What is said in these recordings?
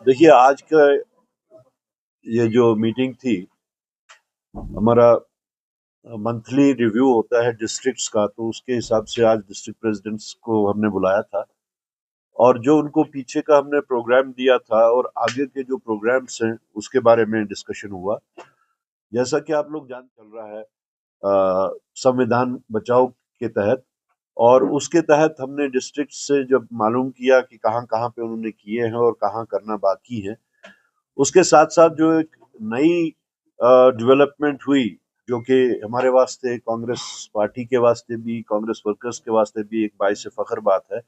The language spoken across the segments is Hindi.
देखिए, आज का ये जो मीटिंग थी, हमारा मंथली रिव्यू होता है डिस्ट्रिक्ट्स का, तो उसके हिसाब से आज डिस्ट्रिक्ट प्रेसिडेंट्स को हमने बुलाया था और जो उनको पीछे का हमने प्रोग्राम दिया था और आगे के जो प्रोग्राम्स हैं उसके बारे में डिस्कशन हुआ। जैसा कि आप लोग जान चल रहा है संविधान बचाओ के तहत, और उसके तहत हमने डिस्ट्रिक्ट से जब मालूम किया कि कहाँ कहाँ पे उन्होंने किए हैं और कहाँ करना बाकी है, उसके साथ साथ जो एक नई डेवलपमेंट हुई, जो कि हमारे वास्ते, कांग्रेस पार्टी के वास्ते भी, कांग्रेस वर्कर्स के वास्ते भी एक बाइस फख्र बात है,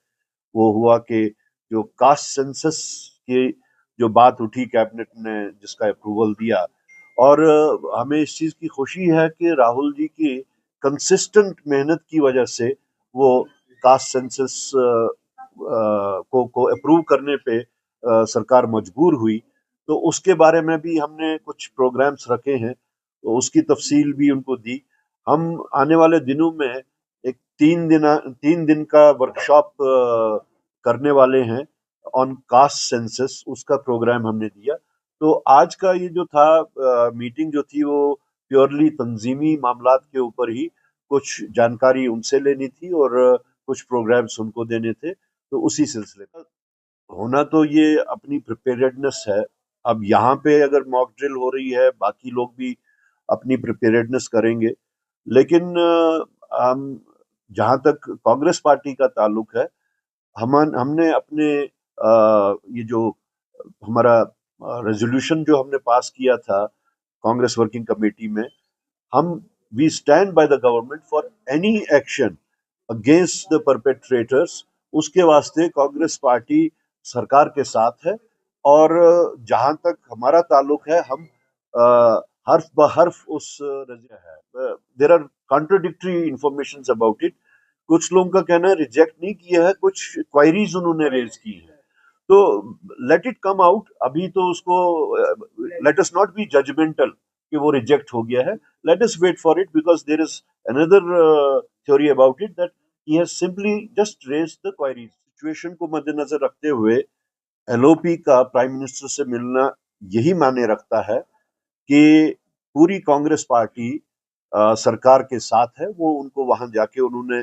वो हुआ कि जो कास्ट सेंसस की जो बात उठी कैबिनेट ने, जिसका अप्रूवल दिया, और हमें इस चीज की खुशी है कि राहुल जी की कंसिस्टेंट मेहनत की वजह से वो कास्ट सेंसस को अप्रूव करने पे सरकार मजबूर हुई। तो उसके बारे में भी हमने कुछ प्रोग्राम्स रखे हैं, तो उसकी तफसील भी उनको दी। हम आने वाले दिनों में एक 3 दिन का वर्कशॉप करने वाले हैं ऑन कास्ट सेंसस, उसका प्रोग्राम हमने दिया। तो आज का ये जो था मीटिंग जो थी, वो प्योरली तंजीमी मामलात के ऊपर ही कुछ जानकारी उनसे लेनी थी और कुछ प्रोग्राम्स उनको देने थे। तो उसी सिलसिले का होना, तो ये अपनी प्रिपेयर्डनेस है। अब यहाँ पे अगर मॉक ड्रिल हो रही है, बाकी लोग भी अपनी प्रिपेयर्डनेस करेंगे, लेकिन हम, जहाँ तक कांग्रेस पार्टी का ताल्लुक है, हमने अपने ये जो हमारा रेजोल्यूशन जो हमने पास किया था कांग्रेस वर्किंग कमेटी में, हम we stand by the government for any action against the perpetrators. उसके वास्ते कांग्रेस पार्टी सरकार के साथ है, और जहां तक हमारा ताल्लुक है, हम हर्फ ब हर्फ उस है। There are contradictory information about it. कुछ लोगों का कहना है रिजेक्ट नहीं किया है, कुछ क्वायरीज उन्होंने रेज की है। तो लेट इट कम आउट। अभी तो उसको, let us not be judgmental कि वो रिजेक्ट हो गया है। Let us wait for it, because there is another theory about it, that he has simply just raised the queries. Situation को मद्देनजर रखते हुए एलओपी का प्राइम मिनिस्टर से मिलना यही मायने रखता है कि पूरी कांग्रेस पार्टी सरकार के साथ है। वो उनको वहां जाके उन्होंने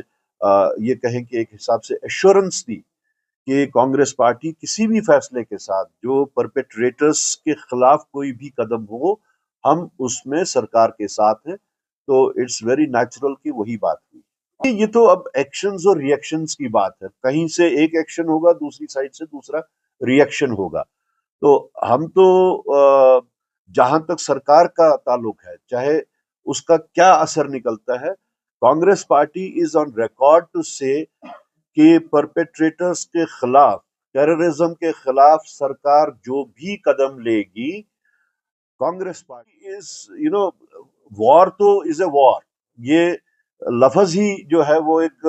ये कहें कि एक हिसाब से एश्योरेंस दी कि कांग्रेस पार्टी किसी भी फैसले के साथ जो परपेट्रेटर्स के खिलाफ कोई भी कदम हो, हम उसमें सरकार के साथ हैं। तो इट्स वेरी नेचुरल कि वही बात हुई। ये तो अब एक्शंस और रिएक्शंस की बात है, कहीं से एक एक्शन होगा, दूसरी साइड से दूसरा रिएक्शन होगा। तो हम तो जहां तक सरकार का ताल्लुक है, चाहे उसका क्या असर निकलता है, Congress party is on record to say कि परपेट्रेटर्स के खिलाफ, टेररिज्म के खिलाफ सरकार जो भी कदम लेगी, कांग्रेस पार्टी इज, वॉर तो इज ए वॉर। ये लफ्ज ही जो है वो एक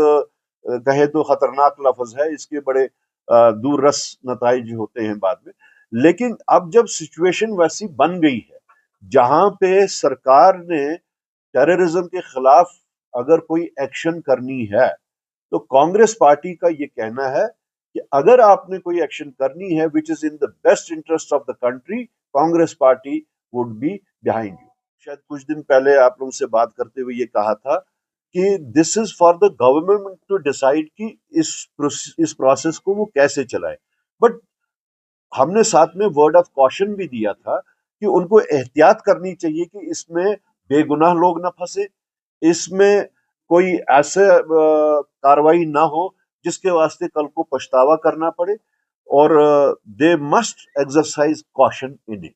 कहे तो खतरनाक लफ्ज है, इसके बड़े दूररस नताइज होते हैं बाद में। लेकिन अब जब सिचुएशन वैसी बन गई है, जहां पे सरकार ने टेररिज्म के खिलाफ अगर कोई एक्शन करनी है, तो कांग्रेस पार्टी का ये कहना है कि अगर आपने कोई एक्शन करनी है which is in the best interest of the country, Congress party would be behind you. शायद कुछ दिन पहले आप लोगों से बात करते हुए ये कहा था कि this is for the government to decide कि इस प्रोसेस को वो कैसे चलाए। बट हमने साथ में वर्ड ऑफ कॉशन भी दिया था कि उनको एहतियात करनी चाहिए कि इसमें बेगुनाह लोग ना फंसे, इसमें कोई ऐसे कार्रवाई ना हो जिसके वास्ते कल को पछतावा करना पड़े, और they must exercise caution in it.